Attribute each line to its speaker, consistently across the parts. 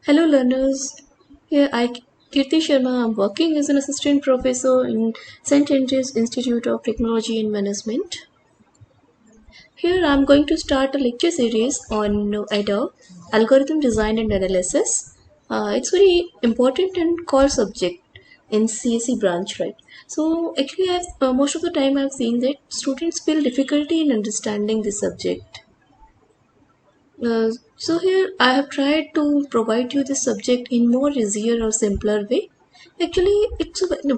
Speaker 1: Hello learners, here I Kirti Sharma. I'm working as an assistant professor in St. Andrews Institute of Technology and Management. Here I'm going to start a lecture series on ADA, Algorithm Design and Analysis. It's very important and core subject in CSE branch, right? So actually, most of the time I've seen that students feel difficulty in understanding this subject. So here I have tried to provide you this subject in more easier or simpler way. Actually,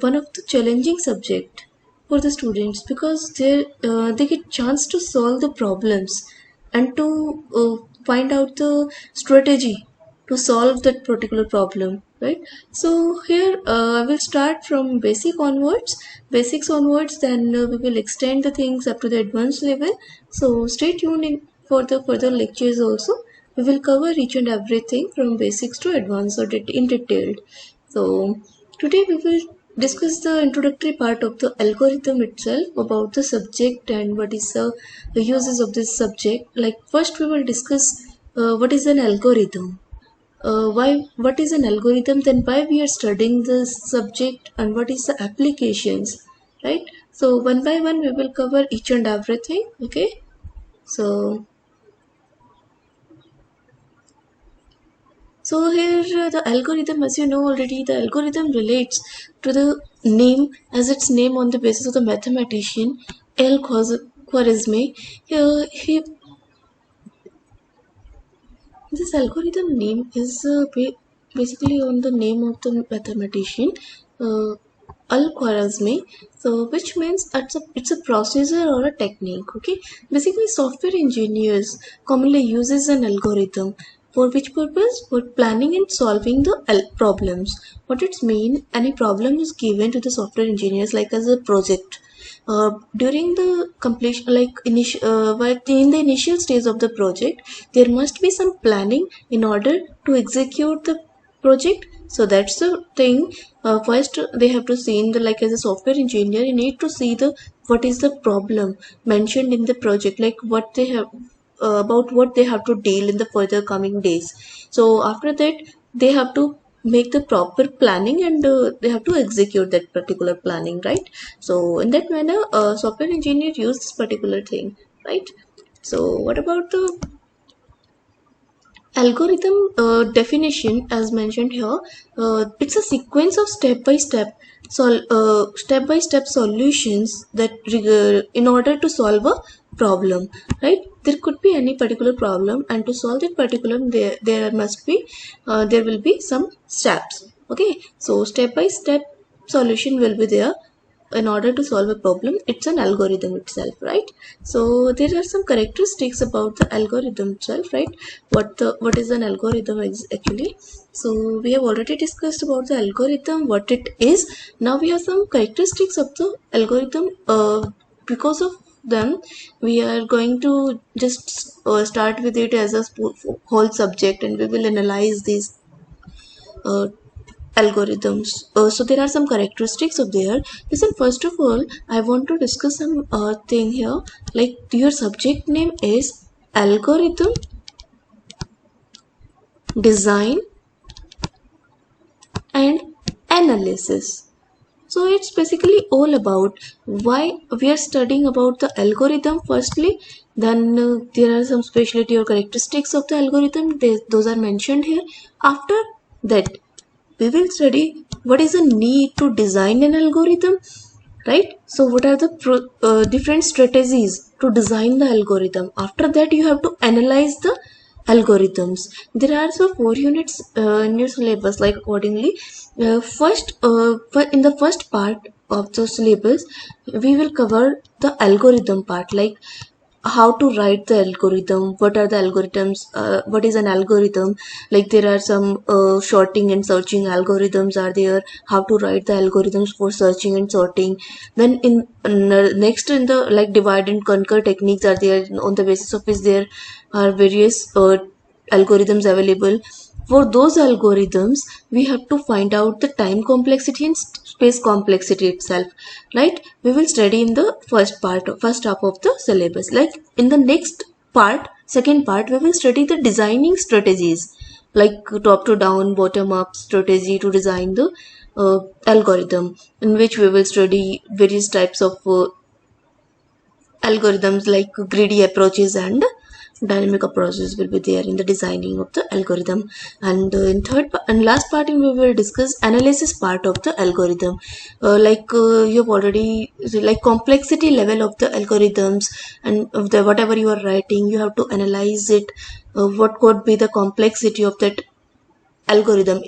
Speaker 1: one of the challenging subject for the students because they get chance to solve the problems and to find out the strategy to solve that particular problem, right? So here I will start from basics onwards, then we will extend the things up to the advanced level. So stay tuned for the further lectures also. We will cover each and everything from basics to advanced or in detailed. So today we will discuss the introductory part of the algorithm itself, about the subject and what is the uses of this subject. Like first we will discuss what is an algorithm, why what is an algorithm, then why we are studying this subject, and what is the applications, right? So one by one we will cover each and everything. Okay, so here the algorithm, as you know already, the algorithm relates to the name, as its name on the basis of the mathematician Khwarizmi. He This algorithm name is basically on the name of the mathematician uh, Al-Khwarizmi. So, which means it's a procedure or a technique. Okay, basically, software engineers commonly uses an algorithm for which purpose? For planning and solving the problems. What it's mean? Any problem is given to the software engineers like as a project during the completion, in the initial stage of the project, there must be some planning in order to execute the project. So that's the thing. First they have to see in the, like as a software engineer, you need to see the what is the problem mentioned in the project, like what they have about what they have to deal in the further coming days. So after that they have to make the proper planning, and they have to execute that particular planning, right? So in that manner software engineer use this particular thing, right? So what about the algorithm definition? As mentioned here, it's a sequence of step by step solutions that in order to solve a problem, right? There could be any particular problem, and to solve that particular, there will be some steps. Okay, so step by step solution will be there in order to solve a problem. It's an algorithm itself, right? So there are some characteristics about the algorithm itself, right? What is an algorithm is actually. So we have already discussed about the algorithm, what it is. Now we have some characteristics of the algorithm. Because of them, we are going to just start with it as a whole subject, and we will analyze these uh, algorithms. So there are some characteristics of there. Listen, first of all, I want to discuss some thing here. Like your subject name is algorithm design and analysis. So it's basically all about why we are studying about the algorithm firstly. Then there are some specialty or characteristics of the algorithm. Those are mentioned here. After that, we will study what is the need to design an algorithm, right? So what are the different strategies to design the algorithm? After that you have to analyze the algorithms. There are so 4 units in your syllabus, like accordingly. In the first part of the syllabus we will cover the algorithm part, like how to write the algorithm, what are the algorithms, what is an algorithm. Like there are some sorting and searching algorithms are there, how to write the algorithms for searching and sorting. Then next in the, like, divide and conquer techniques are there, on the basis of which there are various algorithms available. For those algorithms we have to find out the time complexity and space complexity itself, right? We will study in the first half of the syllabus. Like in the next part, second part, we will study the designing strategies, like top to down, bottom up strategy to design the algorithm, in which we will study various types of algorithms like greedy approaches and dynamic approaches will be there in the designing of the algorithm. And in third and last part we will discuss analysis part of the algorithm, you've already like complexity level of the algorithms, and of the whatever you are writing you have to analyze it, what could be the complexity of that algorithm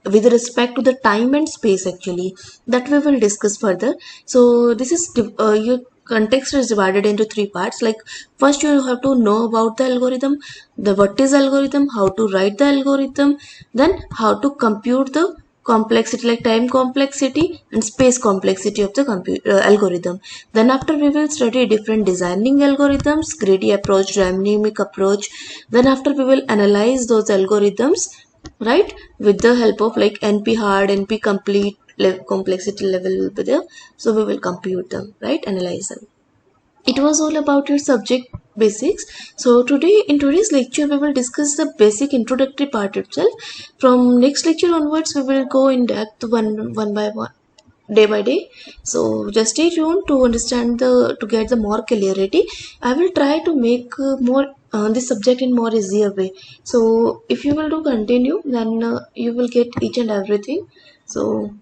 Speaker 1: with respect to the time and space, actually that we will discuss further. So this is your context is divided into three parts. Like first you have to know about the algorithm, the what is algorithm, how to write the algorithm, then how to compute the complexity like time complexity and space complexity of the algorithm. Then after we will study different designing algorithms, greedy approach, dynamic approach. Then after we will analyze those algorithms, right, with the help of like np hard, np complete, complexity level will be there, so we will compute them, right, analyze them. It was all about your subject basics. So today in today's lecture we will discuss the basic introductory part itself. From next lecture onwards we will go in depth one by one, day by day. So just stay tuned to understand the to get the more clarity. I will try to make more this subject in more easier way. So if you will do continue, then you will get each and everything. So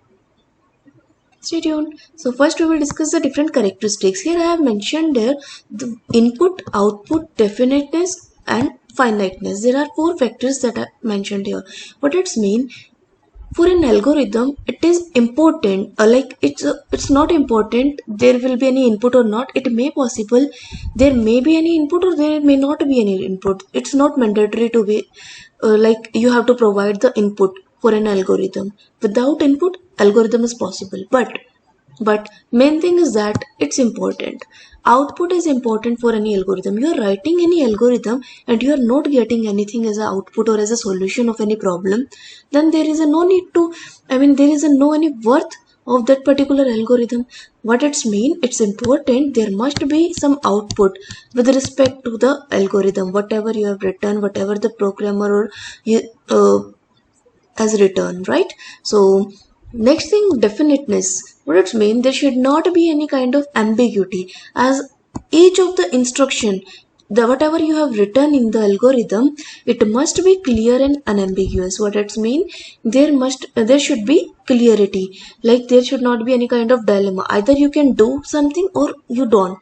Speaker 1: stay tuned. So first we will discuss the different characteristics. Here I have mentioned there the input, output, definiteness and finiteness. There are four factors that I mentioned here. What it's mean? For an algorithm it is important, it's not important there will be any input or not. It may possible there may be any input or there may not be any input. It's not mandatory to be like you have to provide the input for an algorithm. Without input algorithm is possible, but main thing is that it's important. Output is important for any algorithm. You are writing any algorithm and you are not getting anything as an output or as a solution of any problem, then there is a no need to, there is a no any worth of that particular algorithm. What it's mean, it's important there must be some output with respect to the algorithm, whatever you have written, whatever the programmer or you as written, right? So next thing, definiteness. What it means, there should not be any kind of ambiguity, as each of the instruction, the whatever you have written in the algorithm, it must be clear and unambiguous. What it means, there should be clarity, like there should not be any kind of dilemma. Either you can do something or you don't,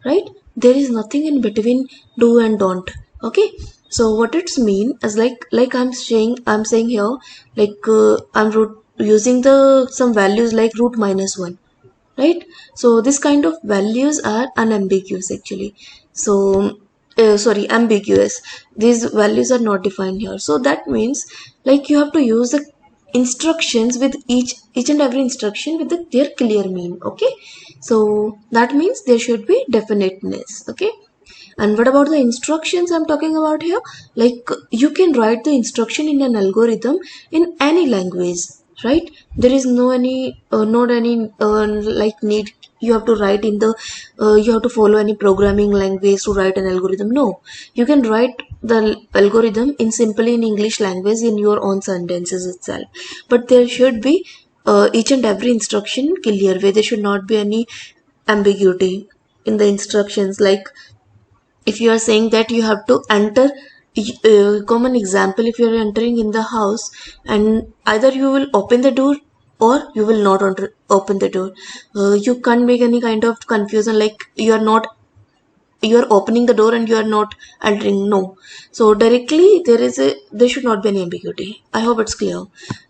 Speaker 1: right? There is nothing in between do and don't. Okay, so what it's mean is like I'm saying here, I'm using the some values like root minus 1, right? So this kind of values are unambiguous actually. So sorry, ambiguous. These values are not defined here, so that means like you have to use the instructions with each and every instruction with their clear mean. Okay, so that means there should be definiteness. Okay, and what about the instructions I'm talking about here? Like you can write the instruction in an algorithm in any language, right? There is no any not any like need you have to write in the you have to follow any programming language to write an algorithm. No, you can write the algorithm in simply in English language in your own sentences itself. But there should be each and every instruction clear way. There should not be any ambiguity in the instructions. Like if you are saying that you have to enter, common example, if you are entering in the house and either you will open the door or you will not open the door, you can't make any kind of confusion like you are opening the door and you are not entering. No, so directly there should not be any ambiguity. I hope it's clear.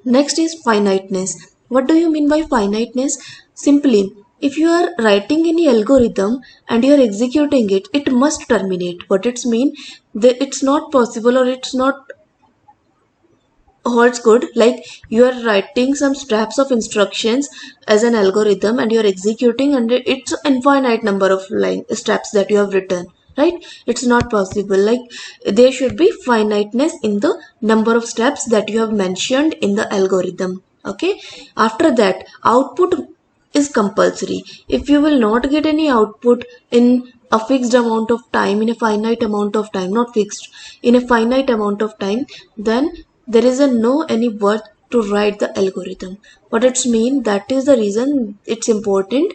Speaker 1: Next is finiteness. What do you mean by finiteness? Simply, if you are writing any algorithm and you are executing it, it must terminate. What it's mean, that it's not possible or it's not holds good, like you are writing some steps of instructions as an algorithm and you are executing and it's infinite number of steps that you have written, right? It's not possible. Like there should be finiteness in the number of steps that you have mentioned in the algorithm. Okay, after that output is compulsory. If you will not get any output in a fixed amount of time, in a finite amount of time, not fixed, in a finite amount of time, then there is a no any worth to write the algorithm. What it's mean, that is the reason it's important.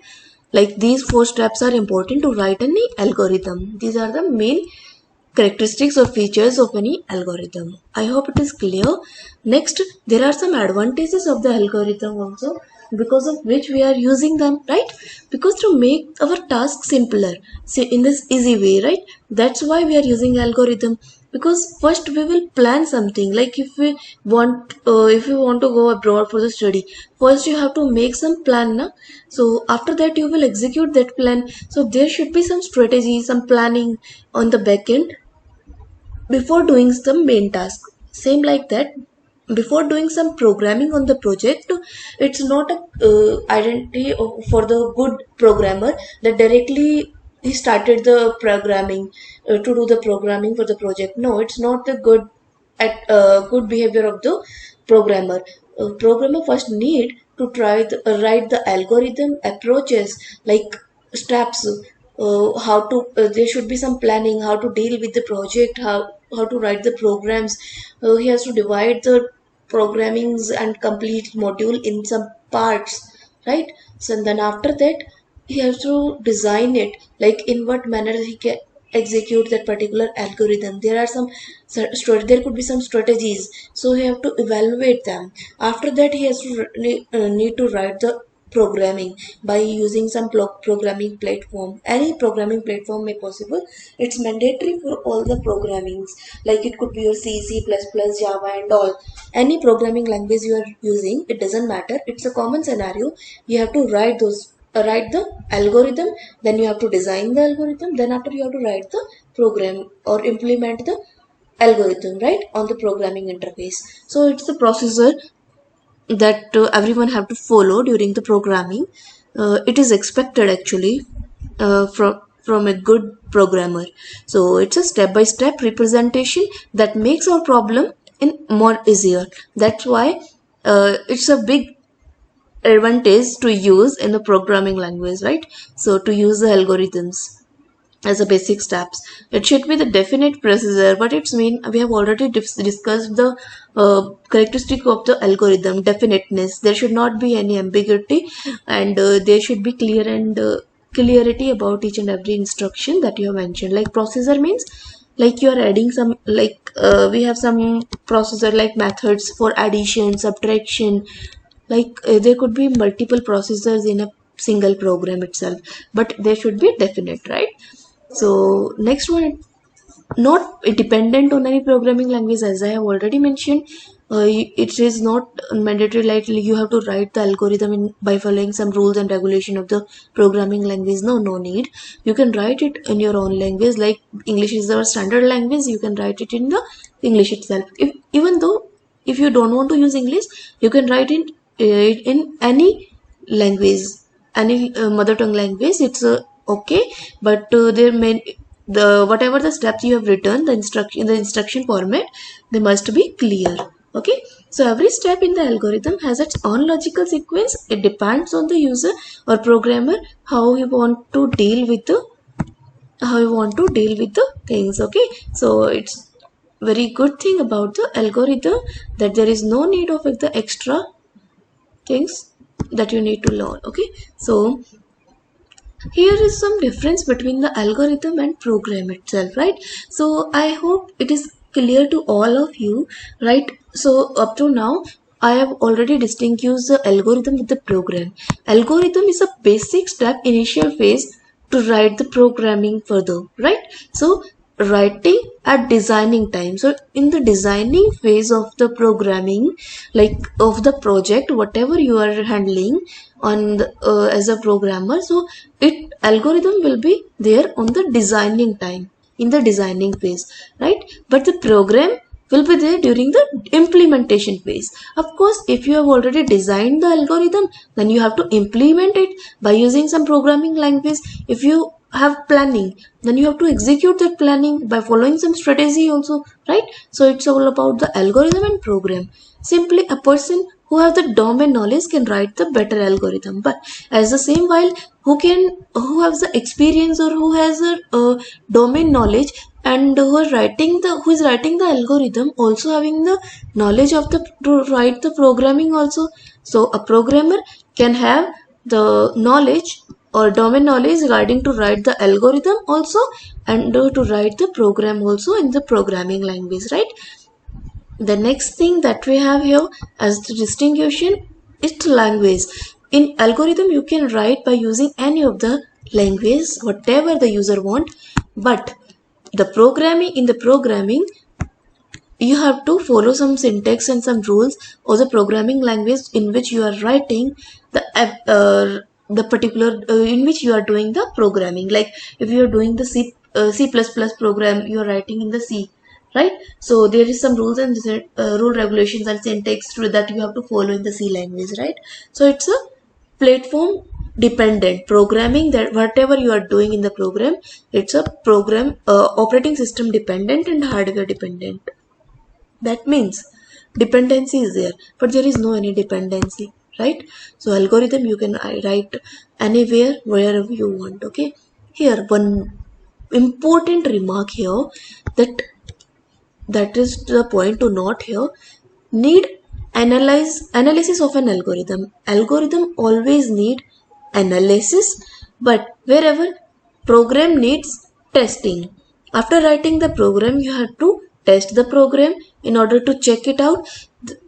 Speaker 1: Like these four steps are important to write any algorithm. These are the main characteristics or features of any algorithm. I hope it is clear. Next, there are some advantages of the algorithm also, because of which we are using them, right? Because to make our task simpler, see, in this easy way, right? That's why we are using algorithm. Because first we will plan something, like if you want to go abroad for the study, first you have to make some plan, na? So after that you will execute that plan. So there should be some strategy, some planning on the back end before doing some main task. Same like that, before doing some programming on the project, it's not a identity for the good programmer that directly he started the programming to do the programming for the project. No, it's not the good behavior of the programmer. Programmer first need to try write the algorithm approaches, like steps, how to there should be some planning, how to deal with the project, how to write the programs. He has to divide the programmings and complete module in some parts, right? So then after that he has to design it, like in what manner he can execute that particular algorithm. There are some there could be some strategies, so he have to evaluate them. After that he has to need to write the programming by using some programming platform. Any programming platform may possible. It's mandatory for all the programmings, like it could be your C, C++, Java and all. Any programming language you are using, it doesn't matter, it's a common scenario. You have to write the algorithm, then you have to design the algorithm, then after you have to write the program or implement the algorithm, right, on the programming interface. So it's the procedure that everyone have to follow during the programming. It is expected actually from a good programmer. So it's a step-by-step representation that makes our problem in more easier. That's why it's a big advantage to use in the programming language, right? So to use the algorithms as a basic steps, it should be the definite procedure. But it's mean we have already discussed the characteristic of the algorithm definiteness. There should not be any ambiguity, and there should be clear and clarity about each and every instruction that you have mentioned. Like procedure means, like you are adding some, like we have some procedure like methods for addition, subtraction, like there could be multiple processors in a single program itself, but they should be definite, right? So next one, not dependent on any programming language, as I have already mentioned. It is not mandatory, like you have to write the algorithm by following some rules and regulation of the programming language. No need. You can write it in your own language, like English is our standard language. You can write it in the English itself. Even though if you don't want to use English, you can write it in any language, any mother tongue language. It's okay, but there may the whatever the steps you have written, the instruction format, they must be clear. Okay, so every step in the algorithm has its own logical sequence. It depends on the user or programmer how he want to deal with the things. Okay, so it's very good thing about the algorithm that there is no need of the extra things that you need to learn. Okay, so here is some difference between the algorithm and program itself, right? So I hope it is clear to all of you, right? So up to now I have already distinguished the algorithm with the program. Algorithm is a basic step, initial phase to write the programming further, right? So writing at designing time, so in the designing phase of the programming, like of the project, whatever you are handling on the, as a programmer, so it algorithm will be there on the designing time, in the designing phase, right? But the program will be there during the implementation phase. Of course, if you have already designed the algorithm, then you have to implement it by using some programming language. If you have planning, then you have to execute that planning by following some strategy also, right? So it's all about the algorithm and program. Simply, a person who have the domain knowledge can write the better algorithm. But as the same, while who has the experience or who has a domain knowledge and who is writing the algorithm also having the knowledge of the to write the programming also. So a programmer can have the knowledge or domain knowledge regarding to write the algorithm also, and to write the program also in the programming language, right? The next thing that we have here as the distinction is language. In algorithm, you can write by using any of the language, whatever the user want. But in the programming, you have to follow some syntax and some rules or the programming language in which you are writing the particular in which you are doing the programming. Like if you are doing the C++ program, you are writing in the C, right? So there is some rules and rule regulations and syntax that you have to follow in the C language, right? So it's a platform dependent programming, that whatever you are doing in the program, it's a program operating system dependent and hardware dependent. That means dependency is there, but there is no any dependency, right? So algorithm you can write anywhere, wherever you want. Okay, here one important remark here, that is the point to note here. Need analysis of an algorithm always need analysis, but wherever program needs testing. After writing the program, you have to test the program in order to check it out,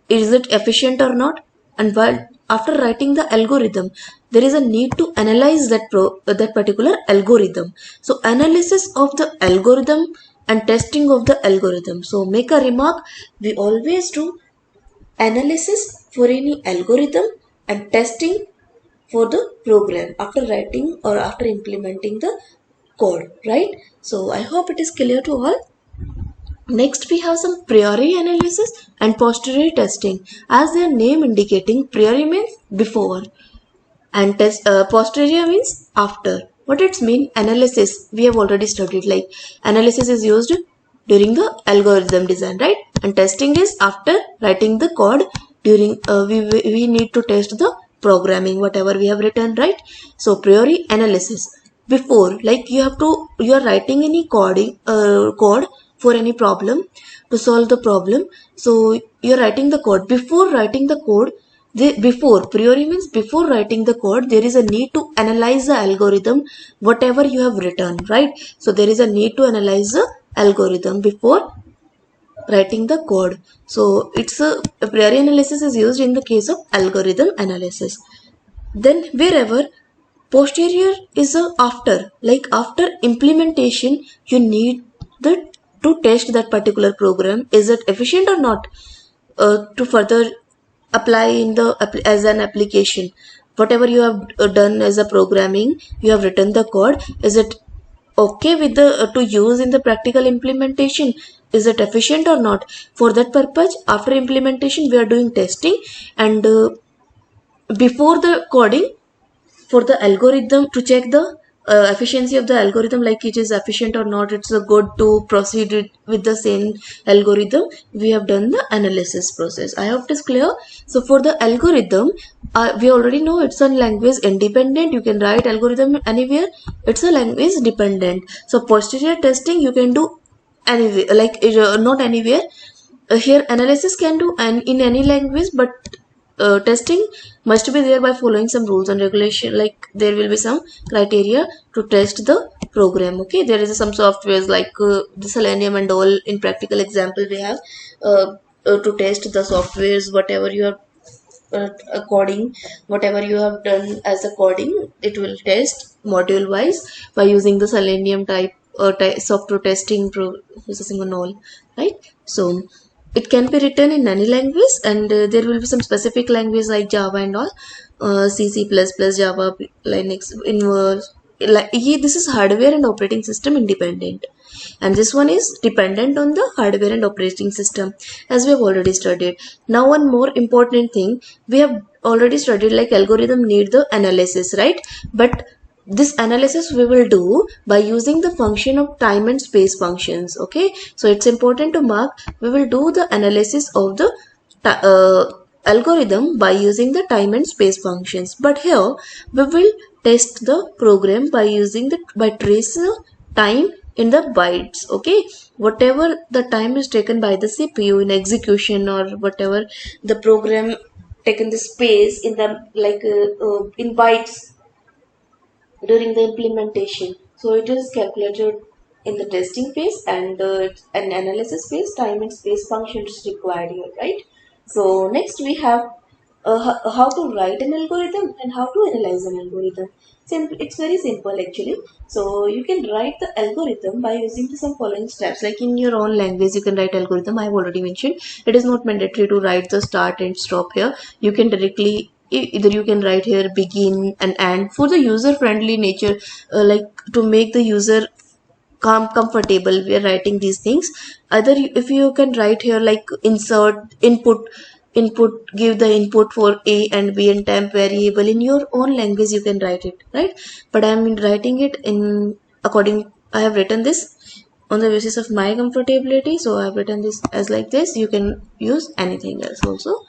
Speaker 1: is it efficient or not. And while after writing the algorithm, there is a need to analyze that particular algorithm. So analysis of the algorithm and testing of the algorithm. So make a remark, we always do analysis for any algorithm and testing for the program after writing or after implementing the code, right? So I hope it is clear to all. Next we have some priori analysis and posteriori testing. As their name indicating, priori means before and posterior means after. What it's mean? Analysis we have already studied, like analysis is used during the algorithm design, right? And testing is after writing the code. During we need to test the programming whatever we have written, right? So priori analysis before, like you are writing any code for any problem to solve the problem. So you're writing the code. Before writing the code, before priori means before writing the code, there is a need to analyze the algorithm whatever you have written, right? So there is a need to analyze the algorithm before writing the code. So it's a priori analysis is used in the case of algorithm analysis. Then wherever posterior is a after, like after implementation, you need the to test that particular program, is it efficient or not, to further apply in the as an application. Whatever you have done as a programming, you have written the code, is it okay with the to use in the practical implementation, is it efficient or not. For that purpose, after implementation we are doing testing, and before the coding, for the algorithm to check the efficiency of the algorithm, like it is efficient or not, it's a good to proceed with the same algorithm, we have done the analysis process. I hope it is clear. So for the algorithm, we already know it's a language independent, you can write algorithm anywhere, it's a language dependent. So posterior testing you can do anywhere, like not anywhere. Here analysis can do in any language, but testing must be there by following some rules and regulation, like there will be some criteria to test the program. Okay, there is some softwares like the Selenium and all. In practical example we have to test the softwares whatever you are coding, whatever you have done as a coding, it will test module wise by using the Selenium type software testing processing and all, right? So it can be written in any language, and there will be some specific language like Java and all, C, C++, Java, Linux, this is hardware and operating system independent, and this one is dependent on the hardware and operating system, as we have already studied. Now one more important thing we have already studied, like algorithm need the analysis, right? But this analysis we will do by using the function of time and space functions. Okay, so it's important to mark, we will do the analysis of the algorithm by using the time and space functions. But here we will test the program by using the by trace the time in the bytes. Okay, whatever the time is taken by the CPU in execution, or whatever the program taken the space in the in bytes during the implementation. So it is calculated in the testing phase, and an analysis phase, time and space functions required here, right? So next we have how to write an algorithm and how to analyze an algorithm. Simple, it's very simple actually. So you can write the algorithm by using some following steps. Like in your own language, you can write algorithm. I have already mentioned it is not mandatory to write the start and stop here. You can directly either you can write here begin and end for the user friendly nature, like to make the user comfortable we are writing these things. Either if you can write here like insert input, give the input for a and b and temp variable in your own language, you can write it, right? But I am writing it in according, I have written this on the basis of my comfortability, so I have written this as like this. You can use anything else also,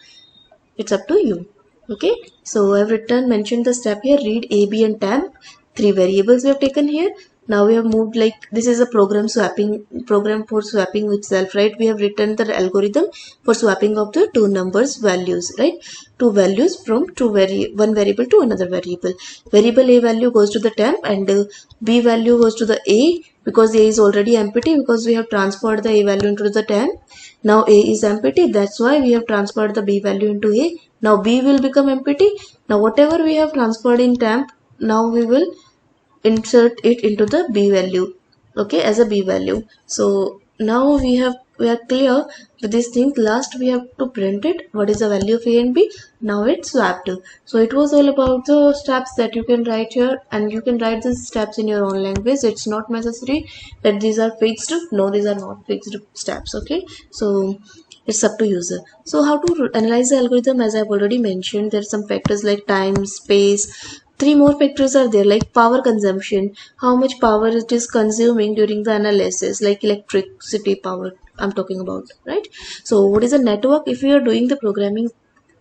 Speaker 1: it's up to you. Okay, so I've written mentioned the step here, read a b and temp, three variables we have taken here. Now we have moved, like this is a program for swapping itself, right? We have written the algorithm for swapping of the two numbers values, right? Two values from one variable to another variable. Variable a value goes to the temp, and b value goes to the a, because a is already empty because we have transferred the a value into the temp. Now a is empty, that's why we have transferred the b value into a. Now b will become empty. Now whatever we have transferred in temp, now we will insert it into the b value, okay, as a b value. So now we are clear with this thing. Last we have to print it, what is the value of a and b. Now it's swapped. So it was all about the steps that you can write here, and you can write these steps in your own language. It's not necessary that these are fixed. No, these are not fixed steps. Okay, so it's up to user. So how to analyze the algorithm, as I've already mentioned, there are some factors like time, space. Three more factors are there, like power consumption, how much power it is consuming during the analysis, like electricity power I'm talking about, right? So what is a network? If you are doing the programming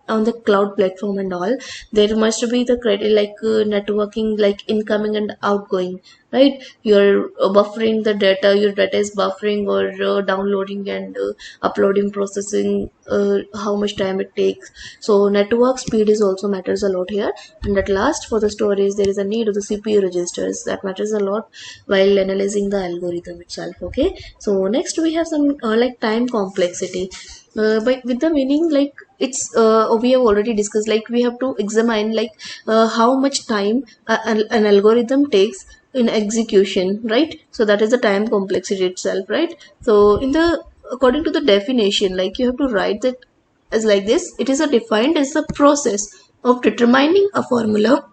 Speaker 1: on the cloud platform and all, there must be the credit like networking, like incoming and outgoing, right? You're buffering the data, your data is buffering, or downloading and uploading, processing, how much time it takes. So network speed is also matters a lot here. And at last, for the storage, there is a need of the CPU registers, that matters a lot while analyzing the algorithm itself. Okay, so next we have some like time complexity. But with the meaning, like it's we have already discussed, like we have to examine like how much time an algorithm takes in execution, right? So that is the time complexity itself, right? So in the according to the definition, like you have to write that as like this. It is a defined as the process of determining a formula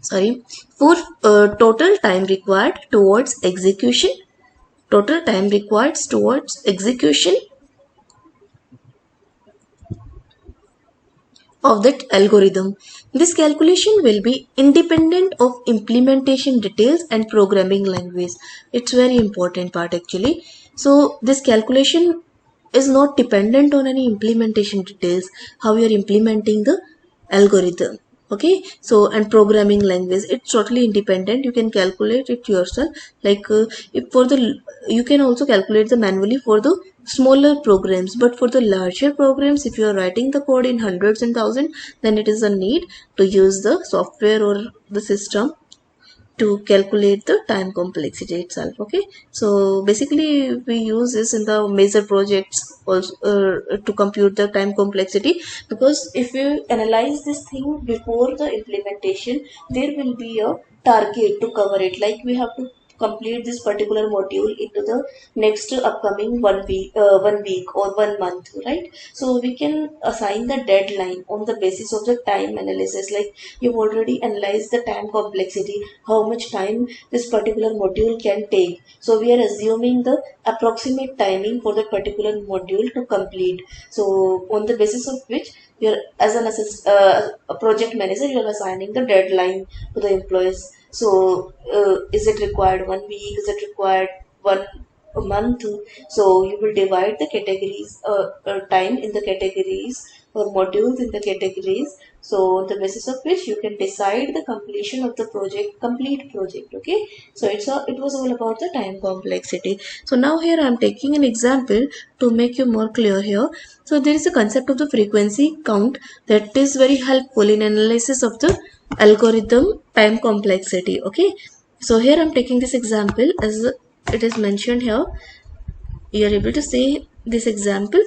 Speaker 1: sorry, for total time required towards execution, total time required towards execution of that algorithm. This calculation will be independent of implementation details and programming language. It's very important part actually. So this calculation is not dependent on any implementation details, how you are implementing the algorithm. Okay, so and programming language, it's totally independent. You can calculate it yourself. Like if for the you can also calculate the manually for the smaller programs, but for the larger programs, if you are writing the code in hundreds and thousands, then it is a need to use the software or the system to calculate the time complexity itself. Okay, so basically we use this in the major projects also to compute the time complexity, because if you analyze this thing before the implementation, there will be a target to cover it, like we have to complete this particular module into the next upcoming 1 week or 1 month, right? So we can assign the deadline on the basis of the time analysis. Like you've already analyzed the time complexity, how much time this particular module can take. So we are assuming the approximate timing for that particular module to complete. So on the basis of which we are, as a project manager, you are assigning the deadline to the employees. So is it required 1 week? Is it required one a month. So you will divide the categories, time in the categories or modules in the categories. So on the basis of which you can decide the completion of the project, complete project. Okay. So it was all about the time complexity. So now here I am taking an example to make you more clear here. So there is a concept of the frequency count that is very helpful in analysis of the algorithm time complexity. Okay. So here I'm taking this example as it is mentioned here. You are able to say this example.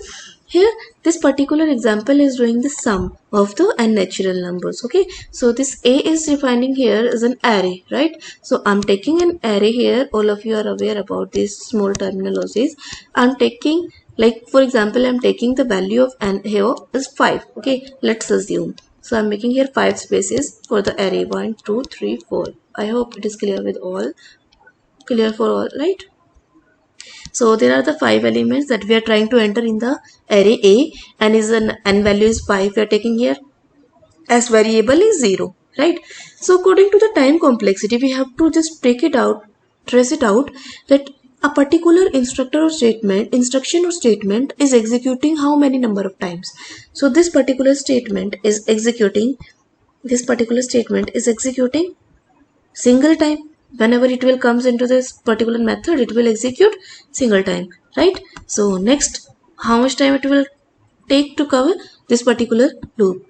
Speaker 1: Here, this particular example is doing the sum of the n natural numbers. Okay, so this A is defining here as an array, right? So I'm taking an array here. All of you are aware about these small terminologies. I'm taking, like for example, I'm taking the value of n here is 5. Okay, let's assume. So I'm making here 5 spaces for the array 1, 2, 3, 4. I hope it is clear with all. Clear for all, right? So there are the 5 elements that we are trying to enter in the array A, and is an n value is 5 we are taking here as variable is 0, right? So according to the time complexity, we have to just take it out, trace it out, that a particular instruction or statement is executing how many number of times. So this particular statement is executing single time. Whenever it will comes into this particular method, it will execute single time, right? So next, how much time it will take to cover this particular loop?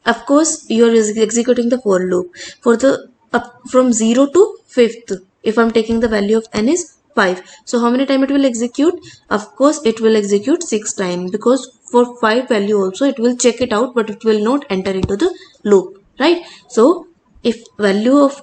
Speaker 1: Of course, you are executing the for loop for the from 0 to 5th. If I'm taking the value of n is 5, so how many time it will execute? Of course, it will execute 6 times, because for 5 value also it will check it out, but it will not enter into the loop, right? So if value of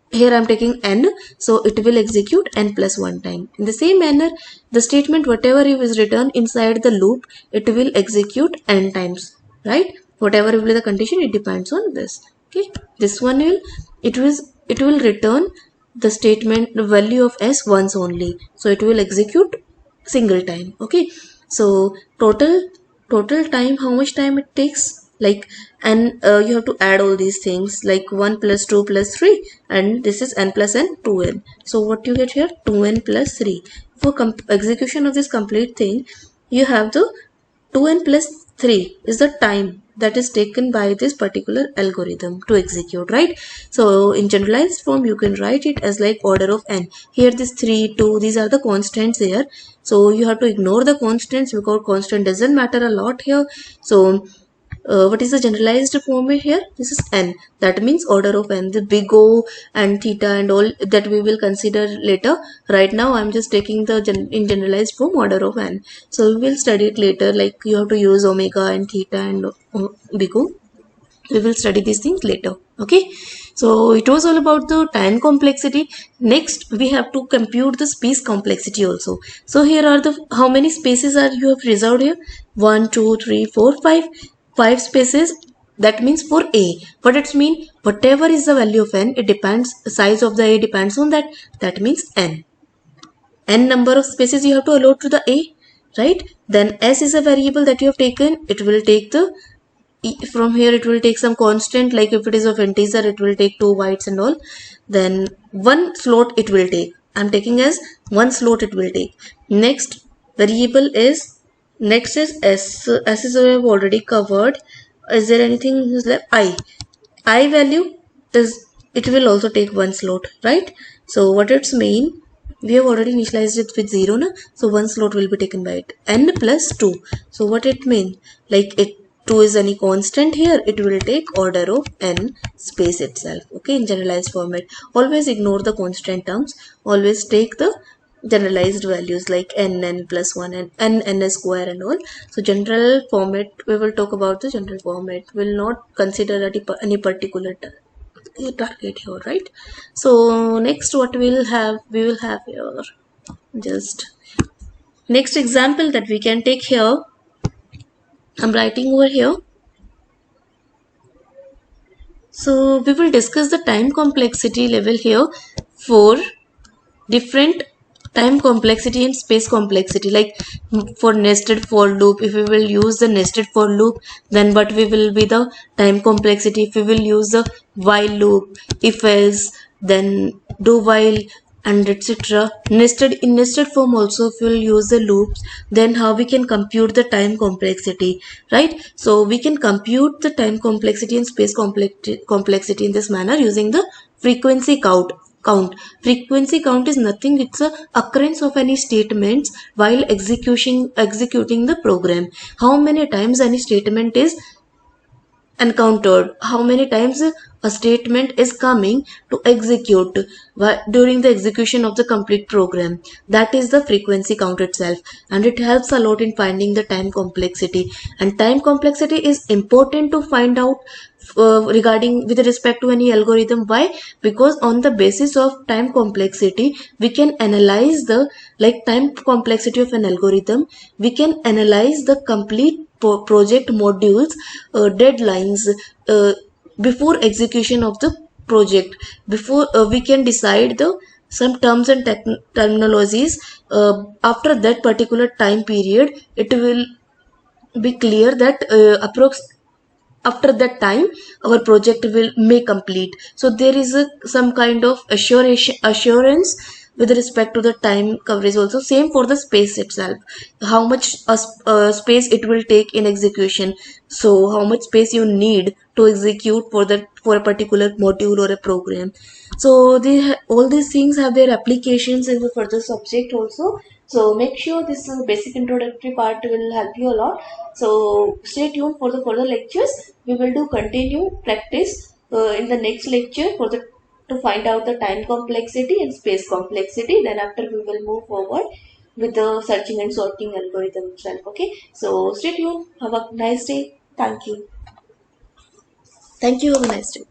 Speaker 1: here I'm taking n, so it will execute n plus 1 time. In the same manner, the statement whatever is written inside the loop, it will execute n times, right? Whatever will be the condition, it depends on this. Okay, this one will it will return the statement, the value of s once only, so it will execute single time. Okay, so total time, how much time it takes, like, and you have to add all these things like 1 plus 2 plus 3, and this is n plus n 2n. So what you get here, 2n plus 3. For execution of this complete thing, you have the 2n plus 3 is the time that is taken by this particular algorithm to execute, right? So in generalized form, you can write it as like order of n. Here this 3, 2, these are the constants here, so you have to ignore the constants because constant doesn't matter a lot here. So what is the generalized form here? This is n, that means order of n. The big O and theta and all that we will consider later. Right now I'm just taking the in generalized form order of n, so we will study it later, like you have to use omega and theta and big O. We will study these things later. Okay, so it was all about the time complexity. Next we have to compute the space complexity also. So here are the how many spaces are you have reserved here? 1, 2, 3, 4, 5. 5 spaces. That means for a, what it means, whatever is the value of n, it depends, the size of the a depends on that. That means n number of spaces you have to allot to the a, right? Then s is a variable that you have taken. It will take the from here, it will take some constant, like if it is of integer, it will take 2 bytes and all. Then one slot it will take. I'm taking as one slot it will take. Next variable is, next is s. S is we have already covered. Is there anything left? I value is, it will also take one slot, right? So what it's mean, we have already initialized it with 0 na? So one slot will be taken by it. N plus 2. So what it mean, like it 2 is any constant here, it will take order of n space itself. Okay, in generalized format, always ignore the constant terms, always take the generalized values like n plus 1 and n square and all. So general format, we will talk about the general format, will not consider any particular target here, right? So next what we will have here, just next example that we can take here, I'm writing over here. So we will discuss the time complexity level here for different time complexity and space complexity. Like for nested for loop, if we will use the nested for loop, then what we will be the time complexity. If we will use the while loop, if else, then do while, and etc. Nested form also, if we'll use the loops, then how we can compute the time complexity, right? So we can compute the time complexity and space complexity in this manner using the frequency count. Frequency count is nothing, it's a occurrence of any statements while executing the program. How many times any statement is encountered, how many times a statement is coming to execute during the execution of the complete program. That is the frequency count itself, and it helps a lot in finding the time complexity. And time complexity is important to find out regarding with respect to any algorithm. Why? Because on the basis of time complexity we can analyze the, like, time complexity of an algorithm, we can analyze the complete project modules deadlines uh, before execution of the project. Before we can decide the some terms and terminologies. After that particular time period, it will be clear that after that time our project will may complete. So there is some kind of assurance with respect to the time coverage. Also same for the space itself, how much space it will take in execution. So how much space you need to execute for that, for a particular module or a program. So all these things have their applications in the further subject also. So make sure this basic introductory part will help you a lot. So stay tuned for the further lectures. We will do continue practice in the next lecture for the to find out the time complexity and space complexity. Then after we will move forward with the searching and sorting algorithm itself. Okay. So stay tuned. Have a nice day. Thank you. Thank you. Have a nice day.